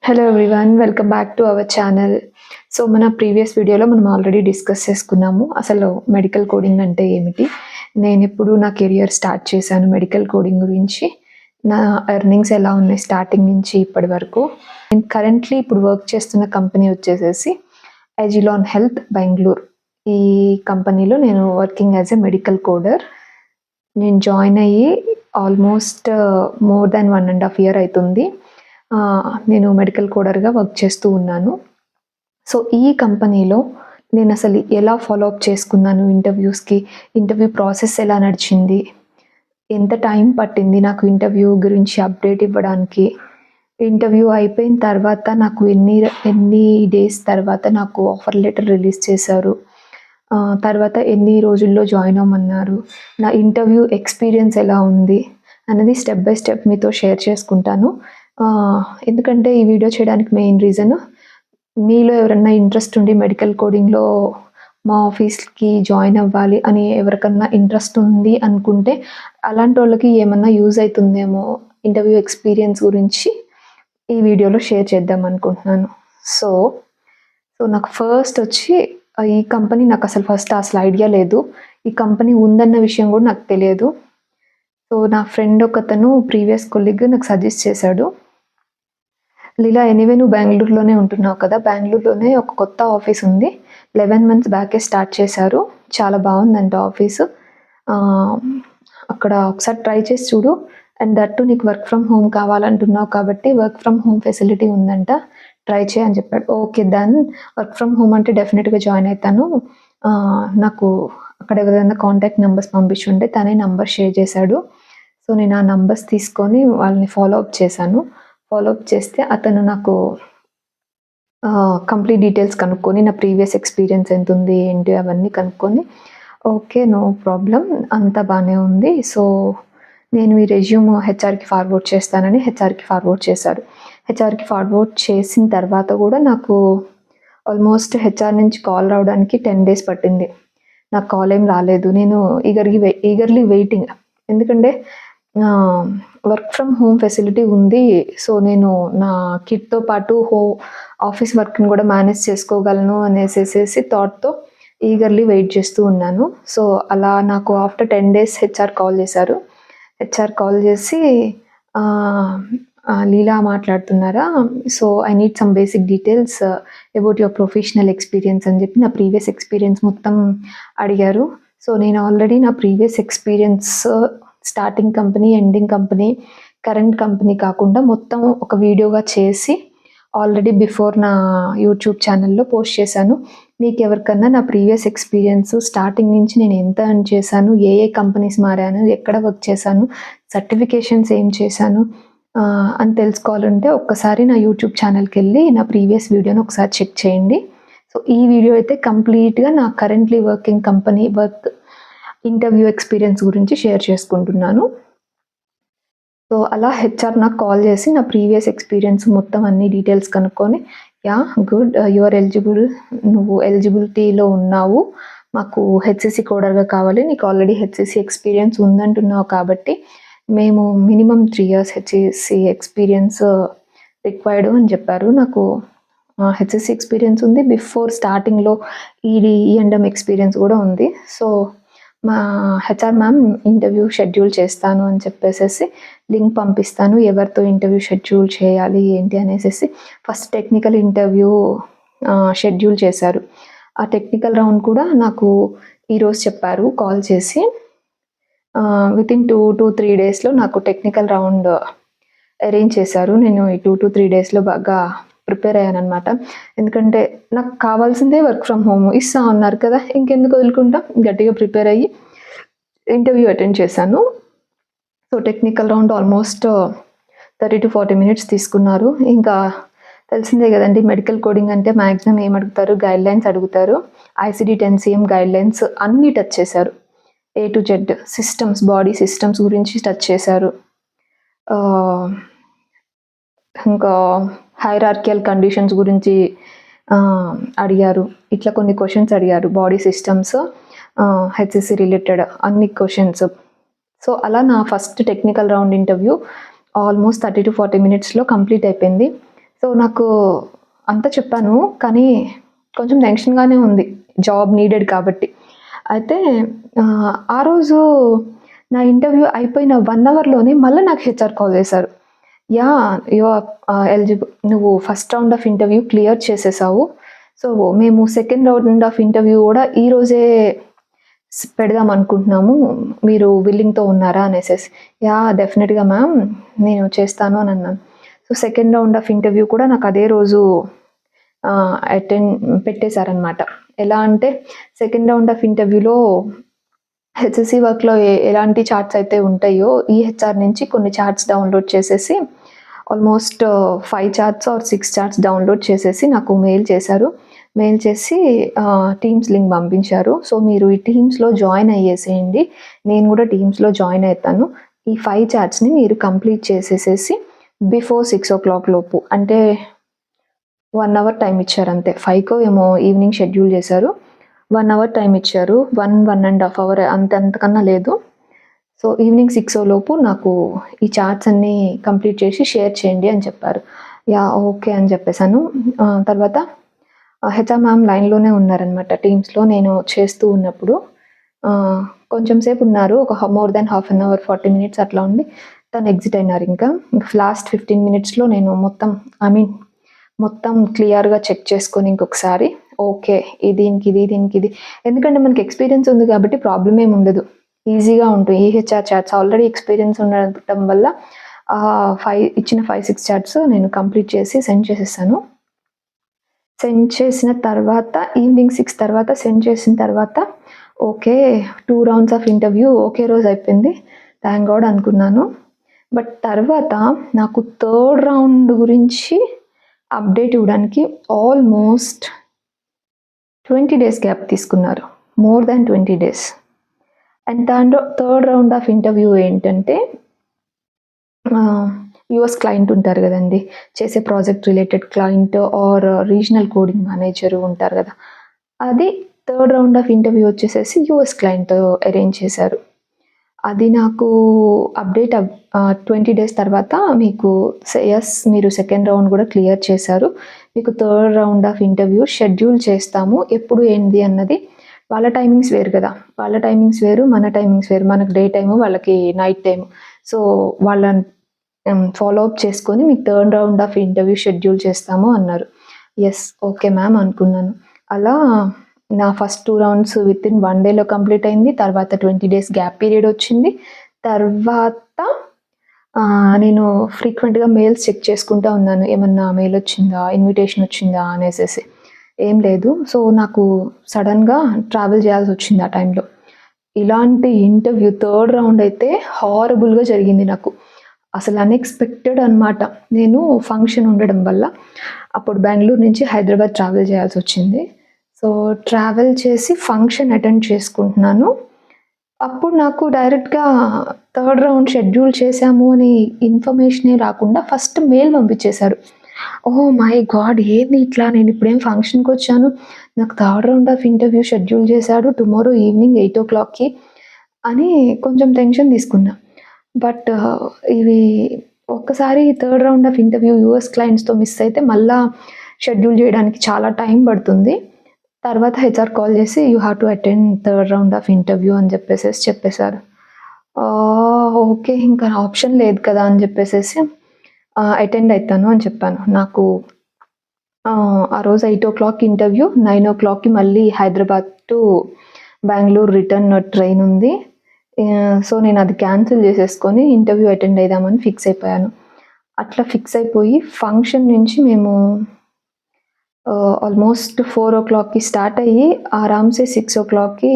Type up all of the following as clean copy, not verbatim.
Hello everyone, welcome back to our channel. So మన previous వీడియోలో మనం ఆల్రెడీ డిస్కస్ చేసుకున్నాము అసలు మెడికల్ కోడింగ్ అంటే ఏమిటి, నేను ఎప్పుడు నా కెరియర్ స్టార్ట్ చేశాను మెడికల్ కోడింగ్ గురించి, నా ఎర్నింగ్స్ ఎలా ఉన్నాయి స్టార్టింగ్ నుంచి ఇప్పటి వరకు. నేను కరెంట్లీ ఇప్పుడు వర్క్ చేస్తున్న కంపెనీ వచ్చేసేసి ఎజిలాన్ హెల్త్ బెంగళూరు. ఈ కంపెనీలో నేను వర్కింగ్ యాజ్ ఎ మెడికల్ కోడర్. నేను జాయిన్ అయ్యి ఆల్మోస్ట్ మోర్ దాన్ 1.5 year అవుతుంది. నేను మెడికల్ కోడర్గా వర్క్ చేస్తూ ఉన్నాను. సో ఈ కంపెనీలో నేను అసలు ఎలా ఫాలో అప్ చేసుకున్నాను ఇంటర్వ్యూస్కి, ఇంటర్వ్యూ ప్రాసెస్ ఎలా నడిచింది, ఎంత టైం పట్టింది నాకు ఇంటర్వ్యూ గురించి అప్డేట్ ఇవ్వడానికి, ఇంటర్వ్యూ అయిపోయిన తర్వాత నాకు ఎన్ని డేస్ తర్వాత నాకు ఆఫర్ లెటర్ రిలీజ్ చేశారు, తర్వాత ఎన్ని రోజుల్లో జాయిన్ అవ్వమన్నారు, నా ఇంటర్వ్యూ ఎక్స్పీరియన్స్ ఎలా ఉంది అనేది స్టెప్ బై స్టెప్ మీతో షేర్ చేసుకుంటాను. ఎందుకంటే ఈ వీడియో చేయడానికి మెయిన్ రీజన్, మీలో ఎవరన్నా ఇంట్రెస్ట్ ఉండి మెడికల్ కోడింగ్లో మా ఆఫీస్కి జాయిన్ అవ్వాలి అని ఎవరికన్నా ఇంట్రెస్ట్ ఉంది అనుకుంటే అలాంటి వాళ్ళకి ఏమన్నా యూజ్ అవుతుందేమో ఇంటర్వ్యూ ఎక్స్పీరియన్స్ గురించి ఈ వీడియోలో షేర్ చేద్దాం అనుకుంటున్నాను. సో నాకు ఫస్ట్ వచ్చి ఈ కంపెనీ నాకు అసలు ఐడియా లేదు, ఈ కంపెనీ ఉందన్న విషయం కూడా నాకు తెలియదు. సో నా ఫ్రెండ్ ఒకతను ప్రీవియస్ కొలీగ్ నాకు సజెస్ట్ చేశాడు, లీలా ఎనీవే నువ్వు బెంగళూరులోనే ఉంటున్నావు కదా, బెంగళూరులోనే ఒక కొత్త ఆఫీస్ ఉంది, 11 months బ్యాకే స్టార్ట్ చేశారు, చాలా బాగుందంట ఆఫీసు, అక్కడ ఒకసారి ట్రై చేసి చూడు, అండ్ దట్టు నీకు వర్క్ ఫ్రమ్ హోమ్ కావాలంటున్నావు కాబట్టి వర్క్ ఫ్రమ్ హోమ్ ఫెసిలిటీ ఉందంట, ట్రై చేయి అని చెప్పాడు. Okay done, work from home అంటే డెఫినెట్గా జాయిన్ అవుతాను. నాకు అక్కడ ఎవరైనా కాంటాక్ట్ నెంబర్స్ పంపించుంటే తనే నంబర్ షేర్ చేశాడు. సో నేను ఆ నంబర్స్ తీసుకొని వాళ్ళని ఫాలో అప్ చేశాను. ఫాలో అప్ చేస్తే అతను నాకు కంప్లీట్ డీటెయిల్స్ కనుక్కొని నా ప్రీవియస్ ఎక్స్పీరియన్స్ ఎంత ఉంది ఏంటి అవన్నీ కనుక్కొని, ఓకే నో ప్రాబ్లం అంతా బాగానే ఉంది, సో నేను ఈ రెజ్యూమ్ హెచ్ఆర్కి ఫార్వర్డ్ చేస్తానని హెచ్ఆర్కి ఫార్వర్డ్ చేశారు. హెచ్ఆర్కి ఫార్వర్డ్ చేసిన తర్వాత కూడా నాకు ఆల్మోస్ట్ హెచ్ఆర్ నుంచి కాల్ రావడానికి 10 days పట్టింది. నాకు కాల్ ఏం రాలేదు. నేను ఈగర్లీ వెయిటింగ్, ఎందుకంటే వర్క్ ఫ్రమ్ హోమ్ ఫెసిలిటీ ఉంది, సో నేను నా కిడ్తో పాటు ఆఫీస్ వర్క్ని కూడా మేనేజ్ చేసుకోగలను అనేసేసి థాట్తో ఈగర్లీ వెయిట్ చేస్తూ ఉన్నాను. సో అలా నాకు ఆఫ్టర్ 10 days హెచ్ఆర్ కాల్ చేశారు. హెచ్ఆర్ కాల్ చేసి లీలా మాట్లాడుతున్నారా, so I need some basic details about your professional experience అని చెప్పి నా ప్రీవియస్ ఎక్స్పీరియన్స్ మొత్తం అడిగారు. సో నేను ఆల్రెడీ నా previous experience starting company, ending company, current company కాకుండా మొత్తం ఒక వీడియోగా చేసి ఆల్రెడీ బిఫోర్ నా యూట్యూబ్ ఛానల్లో పోస్ట్ చేశాను. మీకు ఎవరికన్నా నా ప్రీవియస్ ఎక్స్పీరియన్స్ స్టార్టింగ్ నుంచి నేను ఎంత ఎర్న్ చేశాను, ఏ కంపెనీస్ మారాను, ఎక్కడ వర్క్ చేశాను, సర్టిఫికేషన్స్ ఏం చేశాను అని తెలుసుకోవాలంటే ఒక్కసారి నా యూట్యూబ్ ఛానల్కి వెళ్ళి నా ప్రీవియస్ వీడియోని ఒకసారి చెక్ చేయండి. సో ఈ వీడియో అయితే కంప్లీట్గా నా currently working company work interview experience గురించి షేర్ చేసుకుంటున్నాను. సో అలా హెచ్ఆర్ నాకు కాల్ చేసి నా ప్రీవియస్ ఎక్స్పీరియన్స్ మొత్తం అన్ని డీటెయిల్స్ కనుక్కొని, yeah good you are eligible, నువ్వు ఎలిజిబిలిటీలో ఉన్నావు, మాకు హెచ్సిసి కోడర్గా కావాలి, నీకు ఆల్రెడీ హెచ్సిసి ఎక్స్పీరియన్స్ ఉందంటున్నావు కాబట్టి మేము minimum 3 years HCC experience required అని చెప్పారు. నాకు హెచ్సిసి ఎక్స్పీరియన్స్ ఉంది, బిఫోర్ స్టార్టింగ్లో ఈఎండ్ఎం ఎక్స్పీరియన్స్ కూడా ఉంది. సో మా హెచ్ఆర్ మ్యామ్ ఇంటర్వ్యూ షెడ్యూల్ చేస్తాను అని చెప్పేసి లింక్ పంపిస్తాను, ఎవరితో ఇంటర్వ్యూ షెడ్యూల్ చేయాలి ఏంటి అనేసి ఫస్ట్ టెక్నికల్ ఇంటర్వ్యూ షెడ్యూల్ చేశారు. ఆ టెక్నికల్ రౌండ్ కూడా నాకు ఈరోజు చెప్పారు కాల్ చేసి, వితిన్ 2 to 3 daysలో నాకు టెక్నికల్ రౌండ్ అరేంజ్ చేశారు. నేను ఈ 2 to 3 daysలో బాగా ప్రిపేర్ అయ్యాను అనమాట. ఎందుకంటే నాకు కావాల్సిందే వర్క్ ఫ్రమ్ హోమ్ ఇస్తా ఉన్నారు కదా, ఇంకెందుకు వదులుకుంటా, గట్టిగా ప్రిపేర్ అయ్యి ఇంటర్వ్యూ అటెండ్ చేశాను. So technical round almost 30 to 40 minutes తీసుకున్నారు. ఇంకా తెలిసిందే కదండి, మెడికల్ కోడింగ్ అంటే మ్యాక్సిమం ఏం అడుగుతారు, గైడ్లైన్స్ అడుగుతారు. ICD 10 CM గైడ్లైన్స్ అన్నీ టచ్ చేశారు, A to Z systems, body systems గురించి టచ్ చేశారు. ఇంకా హైరార్కియల్ కండిషన్స్ గురించి అడిగారు. ఇట్లా కొన్ని క్వశ్చన్స్ అడిగారు, బాడీ సిస్టమ్స్, హెచ్సిసి రిలేటెడ్ అన్ని క్వశ్చన్స్. సో అలా నా first technical round interview almost 30 to 40 minutesలో కంప్లీట్ అయిపోయింది. సో, నాకు అంతా చెప్పాను. కానీ కొంచెం టెన్షన్‌గానే ఉంది. జాబ్ నీడెడ్ కాబట్టి. అయితే ఆ రోజు నా ఇంటర్వ్యూ అయిపోయిన 1 అవర్‌లోనే మళ్ళా నాకు హెచ్ఆర్ కాల్ చేశారు. యాహ్! You are eligible. నువ్వు first round of interview clear చేసేసావు. సో, మేము సెకండ్ రౌండ్ ఆఫ్ ఇంటర్వ్యూ గూడా ఈరోజే పెడదాం అనుకుంటున్నాము. మీరు విల్లింగ్‌తో ఉన్నారా అనేసేసి. యాహ్! డెఫినిట్‌గా మ్యామ్ నేను చేస్తాను అని అన్నాను. So, second round of interview కూడా నాకు అదే రోజు పెట్టేశారనమాట. ఎలా అంటే సెకండ్ రౌండ్ ఆఫ్ ఇంటర్వ్యూలో హెచ్ఎస్‌సి వర్క్‌లో ఎలాంటి చార్ట్స్ అయితే ఉంటాయో, ఈహెచ్ఆర్ నుంచి కొన్ని చార్ట్స్ డౌన్‌లోడ్ చేసేసి almost 5 charts or 6 charts download చేసేసి నాకు మెయిల్ చేశారు. మెయిల్ చేసి టీమ్స్ లింక్ పంపించారు. సో, మీరు ఈ టీమ్స్‌లో జాయిన్ అయ్యేసేయండి. నేను కూడా టీమ్స్‌లో జాయిన్ అయితాను. ఈ 5 చార్ట్స్‌ని మీరు కంప్లీట్ చేసేసేసి బిఫోర్ 6:00 లోపు అంటే 1 అవర్ టైమ్ ఇచ్చారు అంతే. 5కో ఏమో ఈవినింగ్ షెడ్యూల్ చేశారు. 1 అవర్ టైమ్ ఇచ్చారు. 1.5 అవర్ అంతకన్నా లేదు. సో, ఈవినింగ్ 6 లోపు నాకు ఈ చార్ట్స్ అన్నీ కంప్లీట్ చేసి షేర్ చేయండి అని చెప్పారు. యాహ్! ఓకే అని చెప్పేసాను. తర్వాత హెచ్ఆర్ మ్యామ్ లైన్‌లోనే ఉన్నారనమాట. టీమ్స్‌లో నేను చేస్తూ ఉన్నప్పుడు. కొంచెం సేపు ఉన్నారు. ఒక more than half an hour, 40 minutes అట్లా ఉండి తను ఎగ్జిట్ అయినారు ఇంకా. లాస్ట్ 15 మినిట్స్‌లో నేను మొత్తం క్లియర్‌గా చెక్ చేసుకొని ఇంకొకసారి ఓకే. దీనికి. ఎందుకంటే మనకి ఎక్స్‌పీరియన్స్ ఉంది కాబట్టి ప్రాబ్లమ్ ఏమి ఉండదు. ఈజీగా ఉంటుంది. ఈహెచ్ఆర్ చార్ట్స్ ఆల్రెడీ ఎక్స్‌పీరియన్స్ ఉండటం వల్ల 5, 6 చార్ట్స్ నేను కంప్లీట్ చేసి సెండ్ చేసేసాను. సెండ్ చేసిన తర్వాత ఈవినింగ్ 6 తర్వాత సెండ్ చేసిన తర్వాత ఓకే. 2 రౌండ్స్ ఆఫ్ ఇంటర్వ్యూ ఒకే రోజు అయిపోయింది. థాంక్ గాడ్ అనుకున్నాను. బట్ తర్వాత నాకు థర్డ్ రౌండ్ గురించి అప్డేట్ ఇవ్వడానికి ఆల్మోస్ట్ 20 డేస్ గ్యాప్ తీసుకున్నారు. More than 20 days. And third round of interview ఏంటంటే యూఎస్ క్లయింట్ ఉంటారు కదండి. చేసే project related client or regional coding manager ఉంటారు కదా. అది థర్డ్ రౌండ్ ఆఫ్ ఇంటర్వ్యూ వచ్చేసేసి యూఎస్ క్లయింట్‌తో అరేంజ్ చేశారు. అది నాకు అప్డేట్ 20 డేస్ తర్వాత మీకు యెస్ మీరు సెకండ్ రౌండ్ కూడా క్లియర్ చేశారు. మీకు third round of interview schedule చేస్తాము. ఎప్పుడు ఏంది అన్నది వాళ్ళ టైమింగ్స్ వేరు కదా. వాళ్ళ టైమింగ్స్ వేరు, మన టైమింగ్స్ వేరు. మనకు డే టైము, వాళ్ళకి నైట్ టైము. సో, వాళ్ళని ఫాలో అప్ చేసుకొని మీకు third round of interview schedule చేస్తాము అన్నారు. యెస్ ఓకే మ్యామ్ అనుకున్నాను. అలా నా ఫస్ట్ 2 రౌండ్స్ వితిన్ 1 డేలో కంప్లీట్ అయింది. తర్వాత 20 డేస్ గ్యాప్ పీరియడ్ వచ్చింది. తర్వాత నేను ఫ్రీక్వెంట్‌గా మెయిల్స్ చెక్ చేసుకుంటా ఉన్నాను. ఏమన్నా మెయిల్ వచ్చిందా? ఇన్విటేషన్ వచ్చిందా? అనేసేసి. ఏం లేదు. సో, నాకు సడన్‌గా ట్రావెల్ చేయాల్సొచ్చింది ఆ టైంలో. ఇలాంటి ఇంటర్వ్యూ థర్డ్ రౌండ్ అయితే హారబుల్‌గా జరిగింది నాకు. అసలు అన్‌ఎక్స్‌పెక్టెడ్ అనమాట. నేను ఫంక్షన్ ఉండడం వల్ల అప్పుడు బెంగుళూరు నుంచి హైదరాబాద్ ట్రావెల్ చేయాల్సొచ్చింది. సో, ట్రావెల్ చేసి ఫంక్షన్ అటెండ్ చేసుకుంటున్నాను. అప్పుడు నాకు డైరెక్ట్‌గా థర్డ్ రౌండ్ షెడ్యూల్ చేశాము అని ఇన్ఫర్మేషనే రాకుండా ఫస్ట్ మెయిల్ పంపించేశారు. Oh my god! ఏంది ఇట్లా నేనిప్పుడేం ఫంక్షన్‌కొచ్చాను. నాకు third round of interview schedule చేశాడు. టుమారో ఈవినింగ్ 8:00కి అని కొంచెం టెన్షన్ తీసుకున్నా. బట్ ఇవి ఒక్కసారి third round of interview US క్లయింట్స్‌తో మిస్ అయితే మళ్ళా షెడ్యూల్ చేయడానికి చాలా టైం పడుతుంది. తర్వాత హెచ్ఆర్ కాల్ చేసి you have to attend third round of interview అని చెప్పేశారు. ఓకే. ఇంకా ఆప్షన్ లేదు కదా అని చెప్పేసేసి అటెండ్ అయితాను అని చెప్పాను. నాకు ఆ రోజు 8:00 ఇంటర్వ్యూ, 9:00కి మళ్ళీ Hyderabad to Bengaluru return train ఉంది. సో, నేను అది క్యాన్సిల్ చేసేసుకొని ఇంటర్వ్యూ అటెండ్ అయిదామని ఫిక్స్ అయిపోయాను. అట్లా ఫిక్స్ అయిపోయి ఫంక్షన్ నుంచి మేము ఆల్మోస్ట్ 4:00కి స్టార్ట్ అయ్యి ఆరామ్‌సే 6:00కి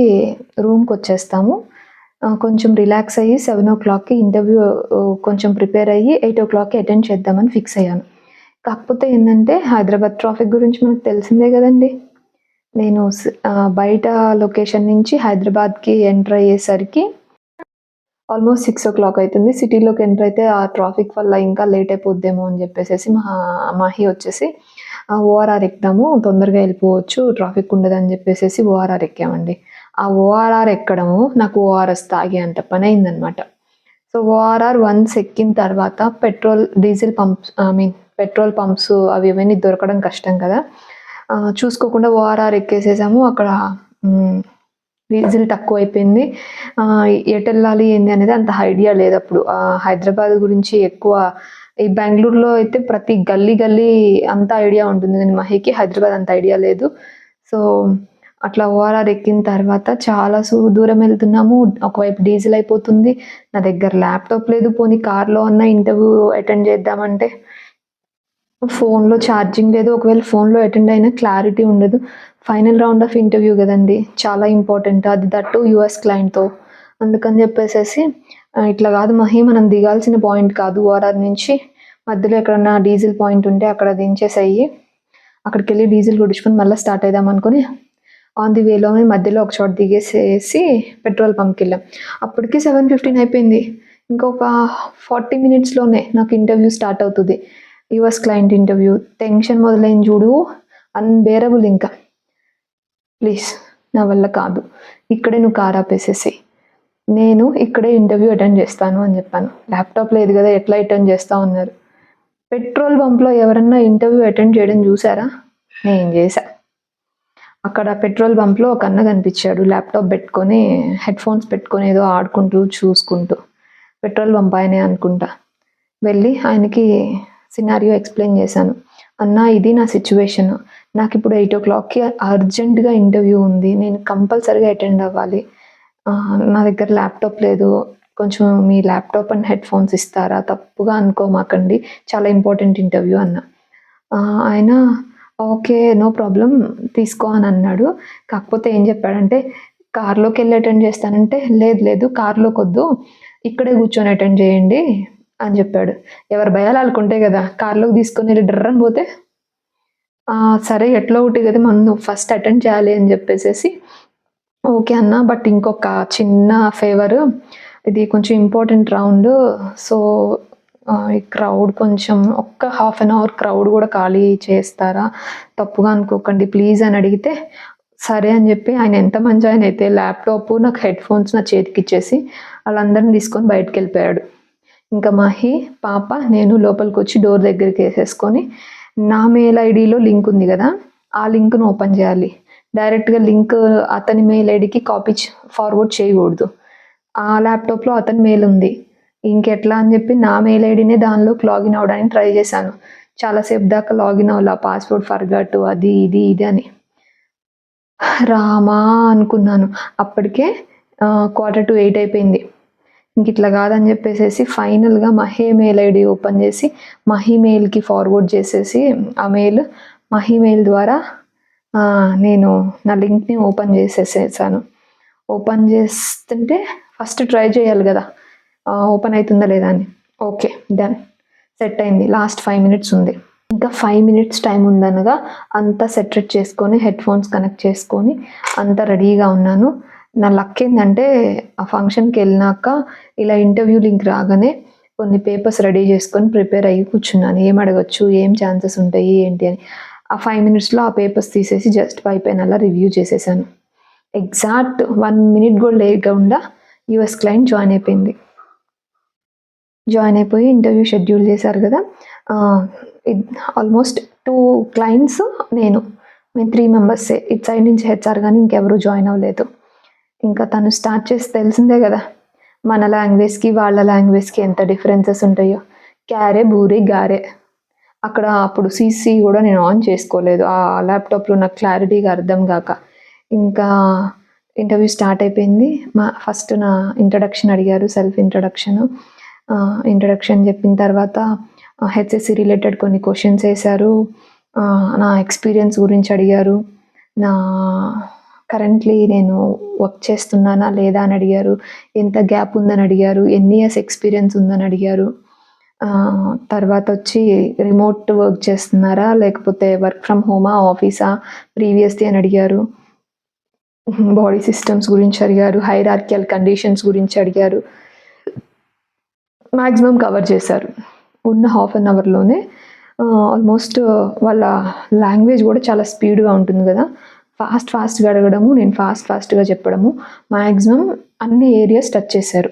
రూమ్‌కొచ్చేస్తాము. కొంచెం రిలాక్స్ అయ్యి 7:00కి ఇంటర్వ్యూ కొంచెం ప్రిపేర్ అయ్యి 8:00కి అటెండ్ చేద్దామని ఫిక్స్ అయ్యాను. కాకపోతే ఏందంటే హైదరాబాద్ ట్రాఫిక్ గురించి మనకు తెలిసిందే గదండీ! నేను బయట లొకేషన్ నుంచి హైదరాబాద్‌కి ఎంటర్ అయ్యేసరికి ఆల్మోస్ట్ 6:00 అయితుంది. సిటీలోకి ఎంటర్ అయితే ఆ ట్రాఫిక్ వల్ల ఇంకా లేట్ అయిపోద్దేమో అని చెప్పేసేసి మాహి వచ్చేసి ఓఆర్ఆర్ ఎక్కుదాము, తొందరగా వెళ్ళిపోవచ్చు, ట్రాఫిక్ ఉండదని చెప్పేసేసి ఓఆర్ఆర్ ఎక్కామండి. ఆ ఓఆర్ఆర్ ఎక్కడము నాకు ఓఆర్ఎస్ తాగేంత పని అయిందనమాట. సో, ఓఆర్ఆర్ వన్స్ ఎక్కిన తర్వాత petrol, diesel pumps petrol pumps అవి ఇవన్నీ దొరకడం కష్టం కదా. చూసుకోకుండా ఓఆర్ఆర్ ఎక్కేసేసాము. అక్కడ డీజిల్ తక్కువైపోయింది. ఎటెళ్ళాలి ఏంది అనేది అంత ఐడియా లేదు అప్పుడు. హైదరాబాద్ గురించి ఎక్కువ, ఈ బెంగళూరులో అయితే ప్రతి గల్లీ అంత ఐడియా ఉంటుంది కానీ మహికి హైదరాబాద్ అంత ఐడియా లేదు. సో అట్లా ఓఆర్ఆర్ ఎక్కిన తర్వాత చాలా దూరం వెళ్తున్నాము. ఒకవైపు డీజిల్ అయిపోతుంది. నా దగ్గర ల్యాప్టాప్ లేదు. పోనీ కార్లో అన్న ఇంటర్వ్యూ అటెండ్ చేద్దామంటే ఫోన్లో ఛార్జింగ్ లేదు. ఒకవేళ ఫోన్లో అటెండ్ అయినా క్లారిటీ ఉండదు. ఫైనల్ రౌండ్ ఆఫ్ ఇంటర్వ్యూ కదండి, చాలా ఇంపార్టెంట్. అది దట్టు యూఎస్ క్లయింట్తో. అందుకని చెప్పేసేసి ఇట్లా కాదు మహి, మనం దిగాల్సిన పాయింట్ కాదు ఓఆర్ఆర్ నుంచి, మధ్యలో ఎక్కడన్నా డీజిల్ పాయింట్ ఉంటే అక్కడ దించేసేయి, అక్కడికి వెళ్ళి డీజిల్ కొట్టించుకొని మళ్ళీ స్టార్ట్ అయిదాం అనుకుని ఆన్ ది వేలోనే మధ్యలో ఒక చోట దిగేసేసి పెట్రోల్ పంప్కి వెళ్ళాం. అప్పటికి 7:15 అయిపోయింది. ఇంకొక 40 మినిట్స్లోనే నాకు ఇంటర్వ్యూ స్టార్ట్ అవుతుంది. US client interview. టెన్షన్ మొదలైన చూడు, అన్బేరబుల్. ఇంకా ప్లీజ్ నా వల్ల కాదు, ఇక్కడే నువ్వు కార్ ఆపేసేసి, నేను ఇక్కడే ఇంటర్వ్యూ అటెండ్ చేస్తాను అని చెప్పాను. ల్యాప్టాప్ లేదు కదా, ఎట్లా అటెండ్ చేస్తా ఉన్నారు. పెట్రోల్ పంప్లో ఎవరన్నా ఇంటర్వ్యూ అటెండ్ చేయడం చూసారా? నేను చేశా. అక్కడ పెట్రోల్ బంప్లో ఒక అన్న కనిపించాడు, ల్యాప్టాప్ పెట్టుకొని హెడ్ ఫోన్స్ పెట్టుకొని ఏదో ఆడుకుంటూ చూసుకుంటూ. పెట్రోల్ బంప్ ఆయనే అనుకుంటా. వెళ్ళి ఆయనకి సినారియో ఎక్స్ప్లెయిన్ చేశాను. అన్న, ఇది నా సిచ్యువేషన్, నాకు ఇప్పుడు 8 o'clockకి అర్జెంటుగా ఇంటర్వ్యూ ఉంది, నేను కంపల్సరీగా అటెండ్ అవ్వాలి, నా దగ్గర ల్యాప్టాప్ లేదు, కొంచెం మీ ల్యాప్టాప్ అండ్ హెడ్ ఫోన్స్ ఇస్తారా, తప్పుగా అనుకోమాకండి, చాలా ఇంపార్టెంట్ ఇంటర్వ్యూ అన్న. ఆయన ఓకే నో ప్రాబ్లం తీసుకో అని అన్నాడు. కాకపోతే ఏం చెప్పాడంటే, కార్లోకి వెళ్ళి అటెండ్ చేస్తానంటే, లేదు కార్లోకి వద్దు, ఇక్కడే కూర్చొని అటెండ్ చేయండి అని చెప్పాడు. ఎవరు భయాలు వాళ్ళకుంటాయి కదా, కార్లోకి తీసుకొని వెళ్ళి డ్రర్రని పోతే సరే ఎట్లా ఒకటి కదా, మనం ఫస్ట్ అటెండ్ చేయాలి అని చెప్పేసేసి ఓకే అన్న, బట్ ఇంకొక చిన్న ఫేవర్, ఇది కొంచెం ఇంపార్టెంట్ రౌండ్, సో ఈ క్రౌడ్ కొంచెం ఒక్క హాఫ్ అన్ అవర్ క్రౌడ్ కూడా ఖాళీ చేస్తారా, తప్పుగా అనుకోకండి ప్లీజ్ అని అడిగితే సరే అని చెప్పి ఆయన ఎంత మంచి ఆయన అయితే ల్యాప్టాప్ నాకు హెడ్ ఫోన్స్ నా చేతికి ఇచ్చేసి వాళ్ళందరిని తీసుకొని బయటకు వెళ్ళిపోయాడు. ఇంకా మహి, పాప, నేను లోపలికి వచ్చి డోర్ దగ్గరికి వేసేసుకొని నా మెయిల్ ఐడిలో లింక్ ఉంది కదా, ఆ లింక్ను ఓపెన్ చేయాలి. డైరెక్ట్గా లింక్ అతని మెయిల్ ఐడికి కాపీ ఫార్వర్డ్ చేయకూడదు. ఆ ల్యాప్టాప్లో అతని మెయిల్ ఉంది, ఇంకెట్లా అని చెప్పి నా మెయిల్ ఐడినే దానిలోకి లాగిన్ అవ్వడానికి ట్రై చేశాను. చాలాసేపు దాకా లాగిన్ అవ్వాల, పాస్వర్డ్ ఫర్గట్, అది ఇది అని. రామా అనుకున్నాను. అప్పటికే 7:45 అయిపోయింది. ఇంక ఇట్లా కాదని చెప్పేసేసి ఫైనల్గా మహి మెయిల్ ఐడి ఓపెన్ చేసి మహి మెయిల్కి ఫార్వర్డ్ చేసేసి ఆ మెయిల్ మహి మెయిల్ ద్వారా నేను నా లింక్ని ఓపెన్ చేసేసాను. ఓపెన్ చేస్తుంటే ఫస్ట్ ట్రై చేయాలి కదా ఓపెన్ అవుతుందా లేదా అని. ఓకే డన్, సెట్ అయింది. లాస్ట్ 5 minutes ఉంది, ఇంకా 5 minutes టైం ఉందనగా అంతా సెటరేట్ చేసుకొని హెడ్ ఫోన్స్ కనెక్ట్ చేసుకొని అంతా రెడీగా ఉన్నాను. నా లక్ ఏంటంటే ఆ ఫంక్షన్కి వెళ్ళినాక ఇలా ఇంటర్వ్యూ లింక్ రాగానే కొన్ని పేపర్స్ రెడీ చేసుకొని ప్రిపేర్ అయ్యి కూర్చున్నాను, ఏం అడగచ్చు, ఏం ఛాన్సెస్ ఉంటాయి ఏంటి అని. ఆ 5 minutesలో ఆ పేపర్స్ తీసేసి జస్ట్ పైన అలా రివ్యూ చేసేసాను. ఎగ్జాక్ట్ 1 minute కూడా లేకుండా యుఎస్ క్లయింట్ జాయిన్ అయిపోయి ఇంటర్వ్యూ షెడ్యూల్ చేశారు కదా. ఆల్మోస్ట్ 2 clients, మేము 3 members. ఇటు సైడ్ నుంచి హెచ్ఆర్ కానీ ఇంకెవరు జాయిన్ అవ్వలేదు. ఇంకా తను స్టార్ట్ చేసి తెలిసిందే కదా మన లాంగ్వేజ్కి వాళ్ళ లాంగ్వేజ్కి ఎంత డిఫరెన్సెస్ ఉంటాయో. క్యారే బూరే గారే. అక్కడ అప్పుడు సీసీ కూడా నేను ఆన్ చేసుకోలేదు, ఆ ల్యాప్టాప్లో నాకు క్లారిటీగా అర్థం కాక. ఇంకా ఇంటర్వ్యూ స్టార్ట్ అయిపోయింది. ఫస్ట్ నా ఇంట్రడక్షన్ అడిగారు, సెల్ఫ్ ఇంట్రడక్షన్ చెప్పిన తర్వాత హెచ్ఎస్సి రిలేటెడ్ కొన్ని క్వశ్చన్స్ వేశారు. నా ఎక్స్పీరియన్స్ గురించి అడిగారు, నా కరెంట్లీ నేను వర్క్ చేస్తున్నానా లేదా అని అడిగారు, ఎంత గ్యాప్ ఉందని అడిగారు, ఎన్ని ఇయర్స్ ఎక్స్పీరియన్స్ ఉందని అడిగారు. తర్వాత వచ్చి రిమోట్ వర్క్ చేస్తున్నారా లేకపోతే వర్క్ ఫ్రమ్ హోమా ఆఫీసా ప్రీవియస్ది అని అడిగారు. బాడీ సిస్టమ్స్ గురించి అడిగారు, హైరార్కియల్ కండిషన్స్ గురించి అడిగారు. మ్యాక్సిమం కవర్ చేశారు ఉన్న హాఫ్ అన్ అవర్లోనే. ఆల్మోస్ట్ వాళ్ళ లాంగ్వేజ్ కూడా చాలా స్పీడ్గా ఉంటుంది కదా, ఫాస్ట్గా అడగడము, నేను ఫాస్ట్గా చెప్పడము, మ్యాక్సిమం అన్ని ఏరియాస్ టచ్ చేశారు.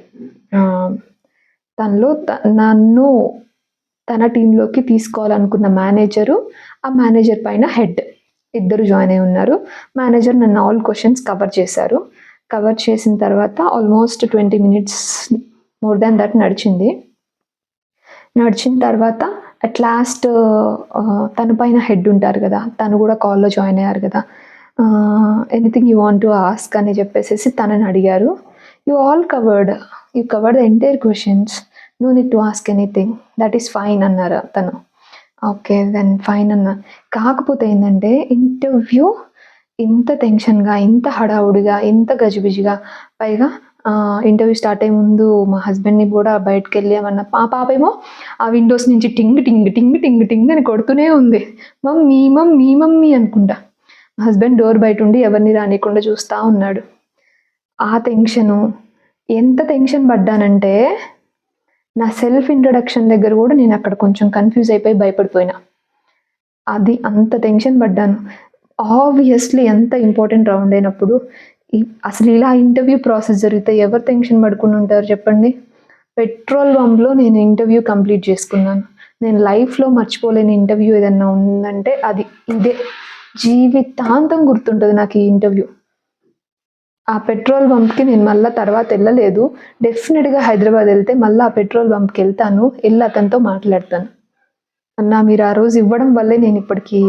దానిలో నన్ను తన టీంలోకి తీసుకోవాలనుకున్న మేనేజరు, ఆ మేనేజర్ పైన హెడ్ ఇద్దరు జాయిన్ అయి ఉన్నారు. మేనేజర్ నన్ను ఆల్ క్వశ్చన్స్ కవర్ చేశారు. కవర్ చేసిన తర్వాత almost 20 minutes more than that నడిచింది. నడిచిన తర్వాత అట్ లాస్ట్ తన పైన హెడ్ ఉంటారు కదా, తను కూడా కాల్లో జాయిన్ అయ్యారు కదా. Anything you want to ask అని చెప్పేసి తనని అడిగారు. You covered the entire questions, no need to ask anything, that is fine అన్నారు తను. ఓకే దెన్ ఫైన్ అన్న. కాకపోతే ఏంటంటే ఇంటర్వ్యూ ఇంత టెన్షన్గా, ఇంత హడావుడిగా, ఇంత గజిబిజిగా, పైగా ఇంటర్వ్యూ స్టార్ట్ అయ్యే ముందు మా హస్బెండ్ని కూడా బయటకు వెళ్ళి ఏమన్నా పాపేమో ఆ విండోస్ నుంచి టింగ్ టింగ్ టింగ్ టింగ్ టింగ్ అని కొడుతూనే ఉంది. మమ్మీ మమ్మీ మమ్మీ అనుకుంటా. మా హస్బెండ్ డోర్ బయట ఉండి ఎవరిని రానియకుండా చూస్తూ ఉన్నాడు. ఆ టెన్షను, ఎంత టెన్షన్ పడ్డానంటే నా సెల్ఫ్ ఇంట్రొడక్షన్ దగ్గర కూడా నేను అక్కడ కొంచెం కన్ఫ్యూజ్ అయిపోయి భయపడిపోయినా. అది అంత టెన్షన్ పడ్డాను. ఆబ్వియస్లీ ఎంత ఇంపార్టెంట్ రౌండ్ అయినప్పుడు అసలు ఇలా ఇంటర్వ్యూ ప్రాసెస్ జరిగితే ఎవరు టెన్షన్ పడుకుని ఉంటారు చెప్పండి. పెట్రోల్ బంక్లో నేను ఇంటర్వ్యూ కంప్లీట్ చేసుకున్నాను. నేను లైఫ్లో మర్చిపోలేని ఇంటర్వ్యూ ఏదన్నా ఉందంటే అది ఇదే. జీవితాంతం గుర్తుంటుంది నాకు ఈ ఇంటర్వ్యూ. ఆ పెట్రోల్ బంప్కి నేను మళ్ళీ తర్వాత వెళ్ళలేదు. డెఫినెట్గా హైదరాబాద్ వెళ్తే మళ్ళీ ఆ పెట్రోల్ బంప్కి వెళ్తాను, వెళ్ళి అతనితో మాట్లాడతాను. అన్నా మీరు ఆ రోజు ఇవ్వడం వల్లే నేను ఇప్పటికీ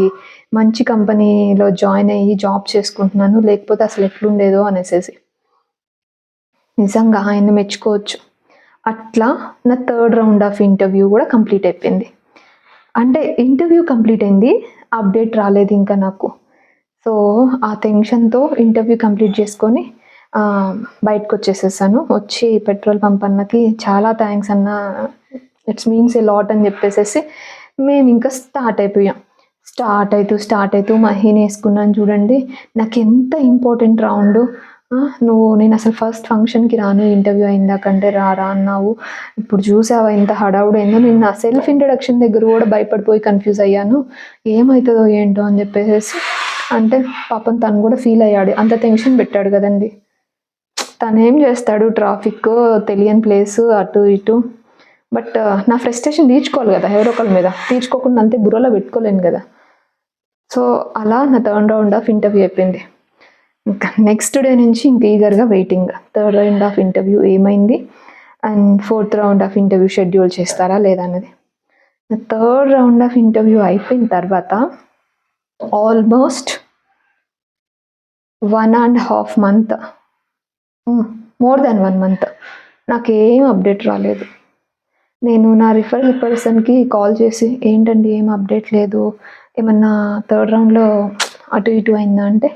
మంచి కంపెనీలో జాయిన్ అయ్యి జాబ్ చేసుకుంటున్నాను, లేకపోతే అసలు ఎట్లుండేదో అనేసి. నిజంగా ఆయన్ని మెచ్చుకోవచ్చు. అట్లా నా 3rd రౌండ్ ఆఫ్ ఇంటర్వ్యూ కూడా కంప్లీట్ అయిపోయింది. అంటే ఇంటర్వ్యూ కంప్లీట్ అయింది, అప్డేట్ రాలేదు ఇంకా నాకు. సో ఆ టెన్షన్తో ఇంటర్వ్యూ కంప్లీట్ చేసుకొని బయటకు వచ్చేసేసాను. వచ్చి పెట్రోల్ పంప్ అన్నకి చాలా థ్యాంక్స్ అన్న, ఇట్స్ మీన్స్ ఏ లాట్ అని చెప్పేసి మేము ఇంకా స్టార్ట్ అయిపోయాం. స్టార్ట్ అవుతూ మహీని వేసుకున్నాను చూడండి. నాకు ఎంత ఇంపార్టెంట్ రౌండ్. నేను అసలు ఫస్ట్ ఫంక్షన్కి రాను, ఇంటర్వ్యూ అయిందాకంటే రా అన్నావు, ఇప్పుడు చూసావా ఎంత హడావుడు అయిందో. నేను నా సెల్ఫ్ ఇంట్రడక్షన్ దగ్గర కూడా భయపడిపోయి కన్ఫ్యూజ్ అయ్యాను, ఏమవుతుందో ఏంటో అని చెప్పేసి. అంటే పాపం తను కూడా ఫీల్ అయ్యాడు, అంత టెన్షన్ పెట్టాడు కదండి. తను ఏం చేస్తాడు, ట్రాఫిక్, తెలియని ప్లేసు, అటు ఇటు. బట్ నా ఫ్రస్ట్రేషన్ తీర్చుకోవాలి కదా, ఎవరో ఒకరి మీద తీర్చుకోకుండా అంతే బుర్రలో పెట్టుకోలేను కదా. సో అలా నా 3rd రౌండ్ ఆఫ్ ఇంటర్వ్యూ అయిపోయింది. ఇంకా నెక్స్ట్ డే నుంచి ఇంక ఈగర్గా waiting, 3rd round of interview ఏమైంది and 4th round of interview schedule చేస్తారా లేదా అన్నది. 3rd రౌండ్ ఆఫ్ ఇంటర్వ్యూ అయిపోయిన తర్వాత almost 1.5 month, more than 1 month నాకేం అప్డేట్ రాలేదు. నేను నా రిఫరల్ పర్సన్కి కాల్ చేసి ఏంటండి ఏం అప్డేట్ లేదు, ఏమన్నా 3rd రౌండ్లో అటు ఇటు అయిందా అంటే,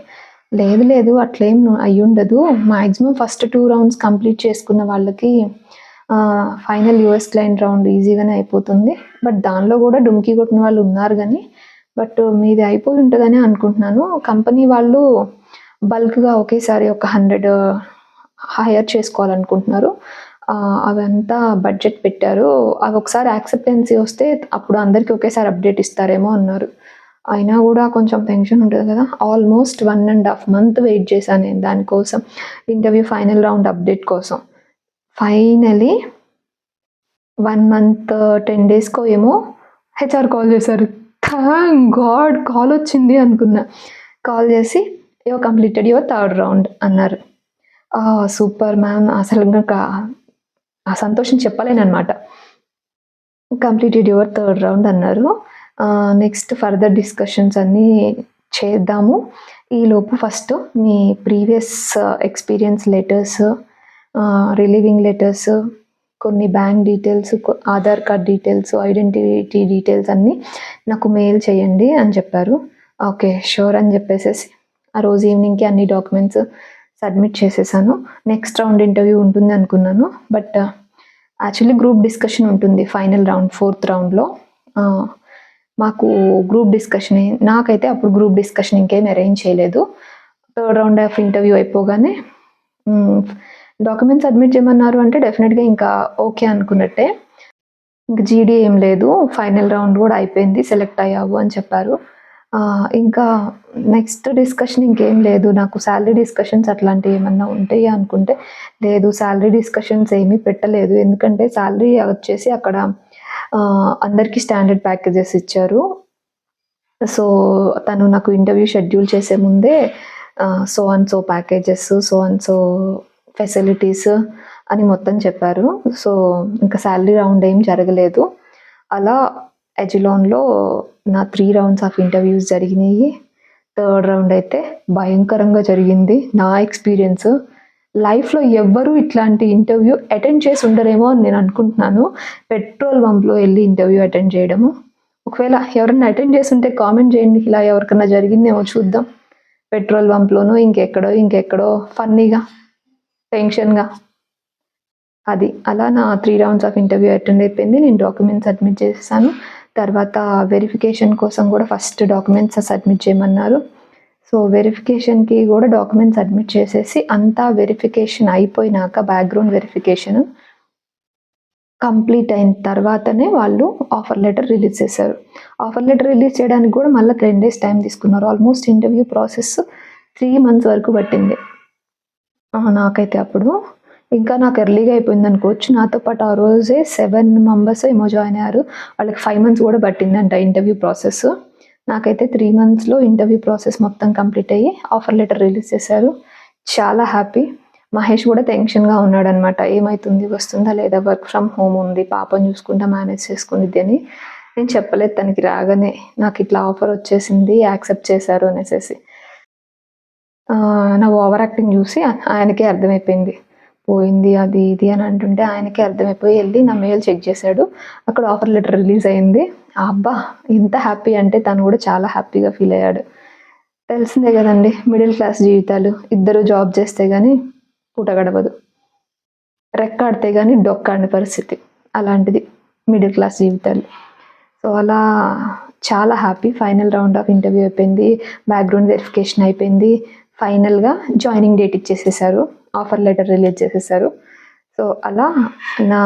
లేదు అట్లేం అయ్యి ఉండదు, మ్యాక్సిమం ఫస్ట్ 2 రౌండ్స్ కంప్లీట్ చేసుకున్న వాళ్ళకి ఫైనల్ యూఎస్ క్లయింట్ రౌండ్ ఈజీగానే అయిపోతుంది. బట్ దానిలో కూడా డుమ్కి కొట్టిన వాళ్ళు ఉన్నారు కానీ, బట్ మీది అయిపోయి ఉంటుందని అనుకుంటున్నాను. కంపెనీ వాళ్ళు బల్క్గా ఒకేసారి ఒక 100 హైర్ చేసుకోవాలనుకుంటున్నారు, అవంతా బడ్జెట్ పెట్టారు, అవి ఒకసారి యాక్సెప్టెన్సీ వస్తే అప్పుడు అందరికీ ఒకేసారి అప్డేట్ ఇస్తారేమో అన్నారు. అయినా కూడా కొంచెం టెన్షన్ ఉంటుంది కదా. ఆల్మోస్ట్ 1.5 month వెయిట్ చేశాను నేను దానికోసం, ఇంటర్వ్యూ ఫైనల్ రౌండ్ అప్డేట్ కోసం. ఫైనలీ 1 month 10 daysకో ఏమో హెచ్ఆర్ కాల్ చేశారు. థ్యాంక్ గాడ్ కాల్ వచ్చింది అనుకున్నా. కాల్ చేసి కంప్లీటెడ్ యువర్ 3rd రౌండ్ అన్నారు. సూపర్ మ్యామ్, అసలు ఇంకా ఆ సంతోషం చెప్పలేనమాట. కంప్లీటెడ్ యువర్ 3rd రౌండ్ అన్నారు. నెక్స్ట్ ఫర్దర్ డిస్కషన్స్ అన్నీ చేద్దాము, ఈలోపు ఫస్ట్ మీ previous experience letters, relieving letters, కొన్ని bank details, Aadhaar card details, identity details అన్నీ నాకు మెయిల్ చేయండి అని చెప్పారు. ఓకే షూర్ అని చెప్పేసి ఆ రోజు ఈవినింగ్కి అన్ని డాక్యుమెంట్స్ సబ్మిట్ చేసేసాను. నెక్స్ట్ రౌండ్ ఇంటర్వ్యూ ఉంటుంది అనుకున్నాను, బట్ యాక్చువల్లీ గ్రూప్ డిస్కషన్ ఉంటుంది ఫైనల్ రౌండ్ 4th రౌండ్లో. మాకు గ్రూప్ డిస్కషన్, నాకైతే అప్పుడు గ్రూప్ డిస్కషన్ ఇంకేం అరేంజ్ చేయలేదు. 3rd రౌండ్ ఆఫ్ ఇంటర్వ్యూ అయిపోగానే డాక్యుమెంట్స్ సబ్మిట్ చేయమన్నారు అంటే డెఫినెట్గా ఇంకా ఓకే అనుకున్నట్టే. ఇంకా జీడీ ఏం లేదు, ఫైనల్ రౌండ్ కూడా అయిపోయింది, సెలెక్ట్ అయ్యావు అని చెప్పారు. ఇంకా నెక్స్ట్ డిస్కషన్ ఇంకేం లేదు. నాకు శాలరీ డిస్కషన్స్ అట్లాంటివి ఏమన్నా ఉంటాయి అనుకుంటే లేదు, శాలరీ డిస్కషన్స్ ఏమీ పెట్టలేదు. ఎందుకంటే శాలరీ వచ్చేసి అక్కడ అందరికీ స్టాండర్డ్ ప్యాకేజెస్ ఇచ్చారు. సో తను నాకు ఇంటర్వ్యూ షెడ్యూల్ చేసే ముందే so and so packages, so and so facilities అని మొత్తం చెప్పారు. సో ఇంకా శాలరీ రౌండ్ ఏం జరగలేదు. అలా ఎజిలాన్లో నా 3 రౌండ్స్ ఆఫ్ ఇంటర్వ్యూస్ జరిగినాయి. థర్డ్ రౌండ్ అయితే భయంకరంగా జరిగింది. నా ఎక్స్పీరియన్స్ లైఫ్లో ఎవ్వరూ ఇట్లాంటి ఇంటర్వ్యూ అటెండ్ చేసి ఉండరేమో అని నేను అనుకుంటున్నాను. పెట్రోల్ బంప్లో వెళ్ళి ఇంటర్వ్యూ అటెండ్ చేయడము. ఒకవేళ ఎవరైనా అటెండ్ చేసి ఉంటే కామెంట్ చేయండి, ఇలా ఎవరికన్నా జరిగిందేమో చూద్దాం. పెట్రోల్ బంప్లోనూ ఇంకెక్కడో ఫన్నీగా, టెన్షన్గా. అది అలా నా 3 రౌండ్స్ ఆఫ్ ఇంటర్వ్యూ అటెండ్ అయిపోయింది. నేను డాక్యుమెంట్స్ సబ్మిట్ చేశాను. తర్వాత వెరిఫికేషన్ కోసం కూడా ఫస్ట్ డాక్యుమెంట్స్ సబ్మిట్ చేయమన్నారు. సో వెరిఫికేషన్కి కూడా డాక్యుమెంట్స్ సబ్మిట్ చేసేసి అంతా వెరిఫికేషన్ అయిపోయినాక, బ్యాక్గ్రౌండ్ వెరిఫికేషన్ కంప్లీట్ అయిన తర్వాతనే వాళ్ళు ఆఫర్ లెటర్ రిలీజ్ చేశారు. ఆఫర్ లెటర్ రిలీజ్ చేయడానికి కూడా మళ్ళీ 10 days టైం తీసుకున్నారు. ఆల్మోస్ట్ ఇంటర్వ్యూ ప్రాసెస్ 3 months వరకు పట్టింది నాకైతే. అప్పుడు ఇంకా నాకు ఎర్లీగా అయిపోయింది అనుకోవచ్చు. నాతో పాటు ఆ రోజే 7 members ఏమో జాయిన్ అయ్యారు. వాళ్ళకి 5 months కూడా పట్టిందంట ఇంటర్వ్యూ ప్రాసెస్. నాకైతే 3 monthsలో ఇంటర్వ్యూ ప్రాసెస్ మొత్తం కంప్లీట్ అయ్యి ఆఫర్ లెటర్ రిలీజ్ చేశారు. చాలా హ్యాపీ. మహేష్ కూడా టెన్షన్గా ఉన్నాడనమాట. ఏమవుతుంది, వస్తుందా లేదా, వర్క్ ఫ్రమ్ హోమ్ ఉంది, పాపని చూసుకుంటా మేనేజ్ చేసుకునిద్ది అని. నేను చెప్పలేదు తనకి రాగానే నాకు ఇట్లా ఆఫర్ వచ్చేసింది, యాక్సెప్ట్ చేశారు అనేసి. నా ఓవర్ యాక్టింగ్ చూసి ఆయనకే అర్థమైపోయింది. పోయింది అది ఇది అని అంటుంటే ఆయనకే అర్థమైపోయి వెళ్ళి నా మెయిల్ చెక్ చేశాడు. అక్కడ ఆఫర్ లెటర్ రిలీజ్ అయింది. అబ్బా ఎంత హ్యాపీ అంటే తను కూడా చాలా హ్యాపీగా ఫీల్ అయ్యాడు. తెలిసిందే కదండి, మిడిల్ క్లాస్ జీవితాలు. ఇద్దరు జాబ్ చేస్తే కానీ పూట గడవదు, రెక్కాడితే కానీ డొక్కాడిన పరిస్థితి. అలాంటిది మిడిల్ క్లాస్ జీవితాలు. సో అలా చాలా happy. Final round of interview అయిపోయింది, బ్యాక్గ్రౌండ్ వెరిఫికేషన్ అయిపోయింది. ఫైనల్గా జాయినింగ్ డేట్ ఇచ్చేసేసారు, ఆఫర్ లెటర్ రిలీజ్ చేసేసారు. సో అలా నా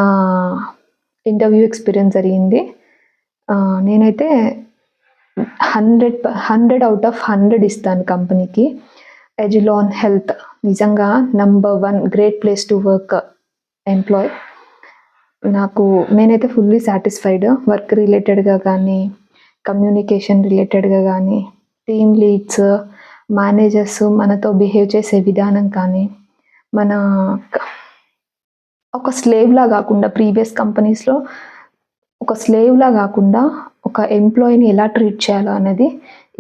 ఇంటర్వ్యూ ఎక్స్పీరియన్స్ జరిగింది. నేనైతే 100 out of 100 ఇస్తాను కంపెనీకి. ఎజిలాన్ హెల్త్ నిజంగా number 1 great place to work employ. నేనైతే ఫుల్లీ సాటిస్ఫైడ్. వర్క్ రిలేటెడ్గా కానీ, కమ్యూనికేషన్ రిలేటెడ్గా కానీ, టీమ్ లీడ్స్, మేనేజర్స్ మనతో బిహేవ్ చేసే విధానం కానీ, మన ఒక స్లేవ్లా కాకుండా, ప్రీవియస్ కంపెనీస్లో ఒక స్లేవ్లా కాకుండా ఒక ఎంప్లాయీని ఎలా ట్రీట్ చేయాలో అనేది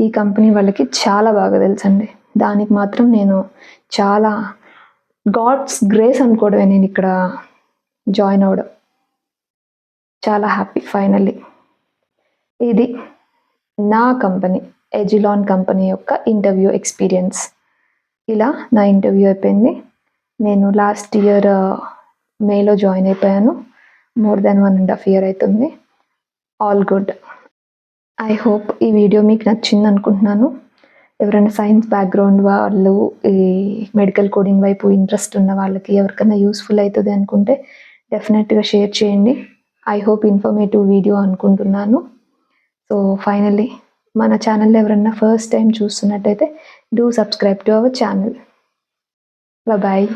ఈ కంపెనీ వాళ్ళకి చాలా బాగా తెలుసండి. దానికి మాత్రం నేను చాలా గాడ్స్ గ్రేస్ అనుకోవడమే నేను ఇక్కడ జాయిన్ అవ్వడం. చాలా హ్యాపీ ఫైనల్లీ. ఇది నా కంపెనీ ఎజిలాన్ కంపెనీ యొక్క ఇంటర్వ్యూ ఎక్స్పీరియన్స్. ఇలా నా ఇంటర్వ్యూ అయిపోయింది. నేను లాస్ట్ ఇయర్ మేలో జాయిన్ అయిపోయాను. మోర్ దెన్ 1.5 years అవుతుంది. All good. ఐ హోప్ ఈ వీడియో మీకు నచ్చింది అనుకుంటున్నాను. ఎవరైనా సైన్స్ బ్యాక్గ్రౌండ్ వాళ్ళు, ఈ మెడికల్ కోడింగ్ వైపు ఇంట్రెస్ట్ ఉన్న వాళ్ళకి ఎవరికైనా యూస్ఫుల్ అవుతుంది అనుకుంటే డెఫినెట్గా షేర్ చేయండి. ఐ హోప్ ఇన్ఫర్మేటివ్ వీడియో అనుకుంటున్నాను. సో ఫైనల్లీ మన ఛానల్ ఎవరైనా ఫస్ట్ టైం చూస్తున్నట్టయితే do subscribe to our channel. Bye.